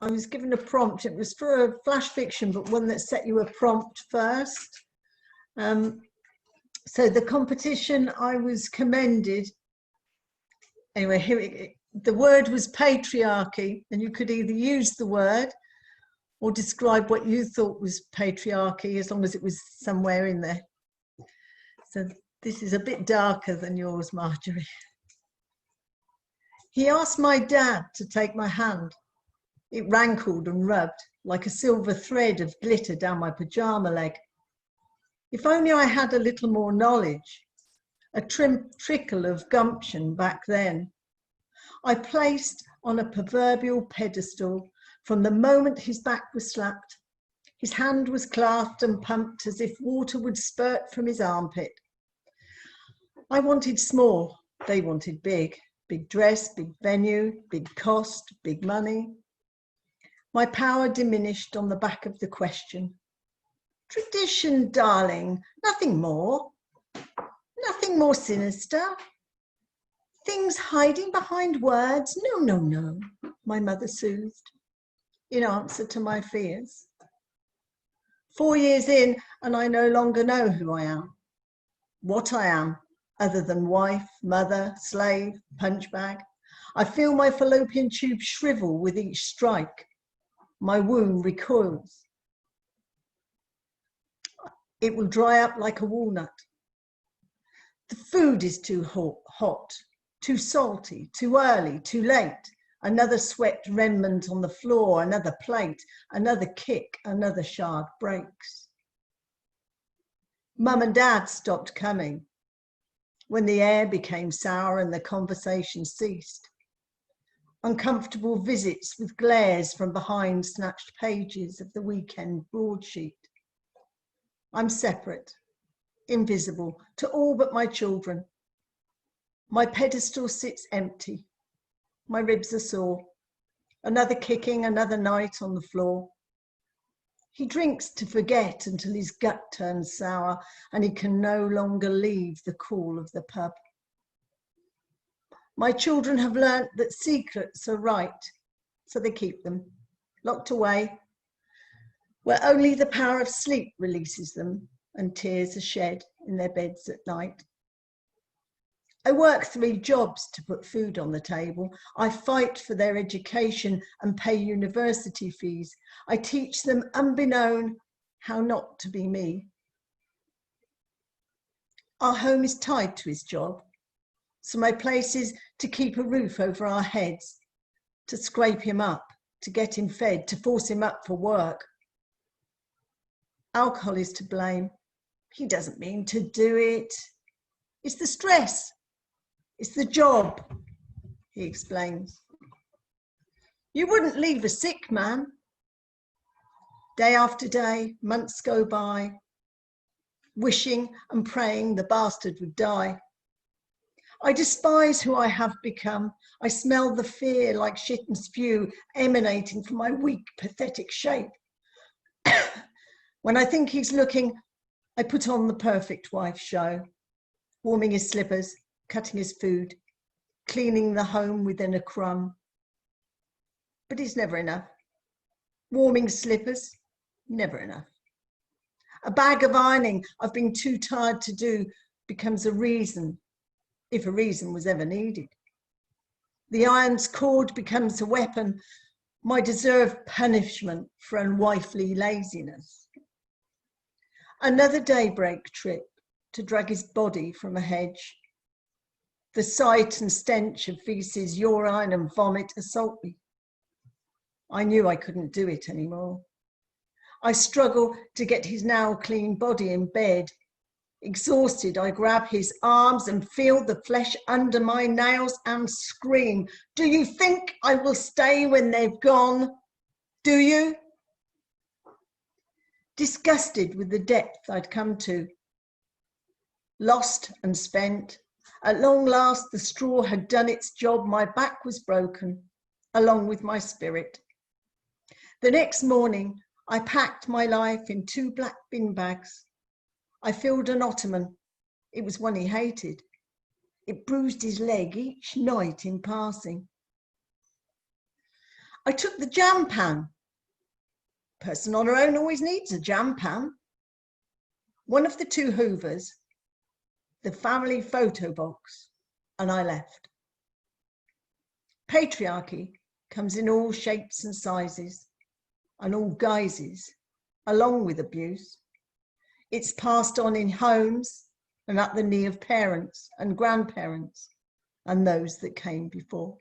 I was given a prompt. It was for a flash fiction, but one that set you a prompt first. So the competition, I was commended. Anyway, here the word was patriarchy, and you could either use the word or describe what you thought was patriarchy, as long as it was somewhere in there. So this is a bit darker than yours, Marjorie. He asked my dad to take my hand. It rankled and rubbed like a silver thread of glitter down my pajama leg. If only I had a little more knowledge, a trickle of gumption back then. I placed on a proverbial pedestal from the moment his back was slapped. His hand was clasped and pumped as if water would spurt from his armpit. I wanted small, they wanted big. Big dress, big venue, big cost, big money. My power diminished on the back of the question. Tradition, darling, nothing more. Nothing more sinister. Things hiding behind words. No, no, no, my mother soothed, in answer to my fears. 4 years in, and I no longer know who I am, what I am, other than wife, mother, slave, punchbag. I feel my fallopian tube shrivel with each strike. My womb recoils. It will dry up like a walnut. The food is too hot, too salty, too early, too late. Another swept remnant on the floor, another plate, another kick, another shard breaks. Mum and Dad stopped coming when the air became sour and the conversation ceased. Uncomfortable visits with glares from behind snatched pages of the weekend broadsheet. I'm separate, invisible to all but my children. My pedestal sits empty. My ribs are sore. Another kicking, another night on the floor. He drinks to forget until his gut turns sour and he can no longer leave the call of the pub. My children have learnt that secrets are right, so they keep them, locked away, where only the power of sleep releases them and tears are shed in their beds at night. I work 3 jobs to put food on the table. I fight for their education and pay university fees. I teach them, unbeknown, how not to be me. Our home is tied to his job, so my place is to keep a roof over our heads, to scrape him up, to get him fed, to force him up for work. Alcohol is to blame. He doesn't mean to do it. It's the stress. It's the job, he explains. You wouldn't leave a sick man. Day after day, months go by, wishing and praying the bastard would die. I despise who I have become. I smell the fear like shit and spew emanating from my weak, pathetic shape. When I think he's looking, I put on the perfect wife show, warming his slippers, cutting his food, cleaning the home within a crumb. But it's never enough. Warming slippers, never enough. A bag of ironing I've been too tired to do becomes a reason, if a reason was ever needed. The iron's cord becomes a weapon, my deserved punishment for unwifely laziness. Another daybreak trip to drag his body from a hedge. The sight and stench of feces, urine and vomit assault me. I knew I couldn't do it anymore. I struggle to get his now clean body in bed. Exhausted, I grab his arms and feel the flesh under my nails and scream, do you think I will stay when they've gone? Do you? Disgusted with the depth I'd come to. Lost and spent. At long last, the straw had done its job. My back was broken, along with my spirit. The next morning, I packed my life in 2 black bin bags. I filled an ottoman. It was one he hated. It bruised his leg each night in passing. I took the jam pan. Person on her own always needs a jam pan. One of the two hoovers, the family photo box, and I left. Patriarchy comes in all shapes and sizes and all guises, along with abuse. It's passed on in homes and at the knee of parents and grandparents and those that came before.